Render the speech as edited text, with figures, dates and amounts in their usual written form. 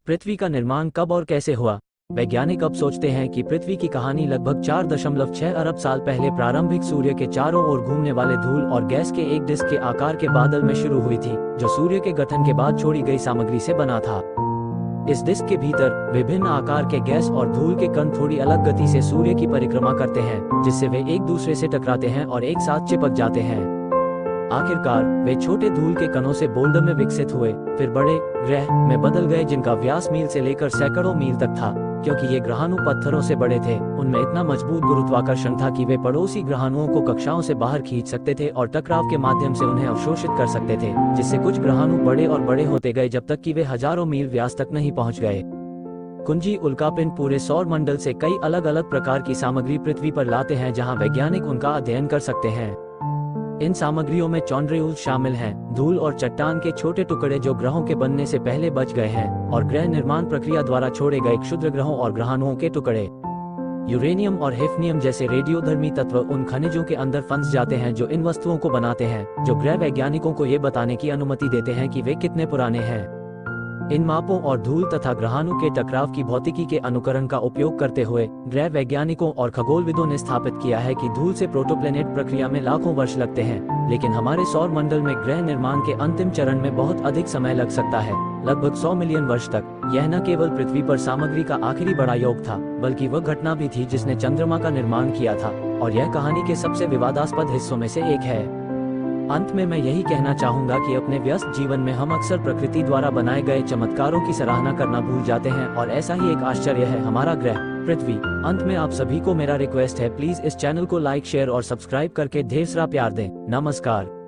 पृथ्वी का निर्माण कब और कैसे हुआ? वैज्ञानिक अब सोचते हैं कि पृथ्वी की कहानी लगभग 4.6 अरब साल पहले प्रारंभिक सूर्य के चारों ओर घूमने वाले धूल और गैस के एक डिस्क के आकार के बादल में शुरू हुई थी, जो सूर्य के गठन के बाद छोड़ी गई सामग्री से बना था। इस डिस्क के भीतर विभिन्न आकार के गैस और धूल के कण थोड़ी अलग गति से सूर्य की परिक्रमा करते हैं, जिससे वे एक दूसरे से टकराते हैं और एक साथ चिपक जाते हैं। आखिरकार वे छोटे धूल के कणों से बोल्डर में विकसित हुए, फिर बड़े ग्रह में बदल गए जिनका व्यास मील से लेकर सैकड़ों मील तक था। क्योंकि ये ग्रहाणु पत्थरों से बड़े थे, उनमें इतना मजबूत गुरुत्वाकर्षण था कि वे पड़ोसी ग्रहाणुओं को कक्षाओं से बाहर खींच सकते थे और टकराव के माध्यम से उन्हें अवशोषित कर सकते थे, जिससे कुछ ग्रहाणु बड़े और बड़े होते गए जब तक कि वे हजारों मील व्यास तक नहीं पहुंच गए। कुंजी उल्कापिंड पूरे सौर मंडल से कई अलग अलग प्रकार की सामग्री पृथ्वी पर लाते हैं, जहां वैज्ञानिक उनका अध्ययन कर सकते हैं। इन सामग्रियों में चॉन्ड्रेयूल्स शामिल हैं, धूल और चट्टान के छोटे टुकड़े जो ग्रहों के बनने से पहले बच गए हैं, और ग्रह निर्माण प्रक्रिया द्वारा छोड़े गए क्षुद्र ग्रहों और ग्रहाणुओं के टुकड़े। यूरेनियम और हेफनियम जैसे रेडियोधर्मी तत्व उन खनिजों के अंदर फंस जाते हैं जो इन वस्तुओं को बनाते हैं, जो ग्रह वैज्ञानिकों को ये बताने की अनुमति देते हैं कि वे कितने पुराने हैं। इन मापों और धूल तथा ग्रहाणु के टकराव की भौतिकी के अनुकरण का उपयोग करते हुए ग्रह वैज्ञानिकों और खगोलविदों ने स्थापित किया है कि धूल से प्रोटोप्लैनेट प्रक्रिया में लाखों वर्ष लगते हैं, लेकिन हमारे सौर मंडल में ग्रह निर्माण के अंतिम चरण में बहुत अधिक समय लग सकता है, लगभग 100 मिलियन वर्ष तक। यह न केवल पृथ्वी पर सामग्री का आखिरी बड़ा योग था, बल्कि वह घटना भी थी जिसने चंद्रमा का निर्माण किया था, और यह कहानी के सबसे विवादास्पद हिस्सों में से एक है। अंत में मैं यही कहना चाहूंगा कि अपने व्यस्त जीवन में हम अक्सर प्रकृति द्वारा बनाए गए चमत्कारों की सराहना करना भूल जाते हैं, और ऐसा ही एक आश्चर्य है हमारा ग्रह पृथ्वी। अंत में आप सभी को मेरा रिक्वेस्ट है, प्लीज इस चैनल को लाइक, शेयर और सब्सक्राइब करके ढेर सारा प्यार दें। नमस्कार।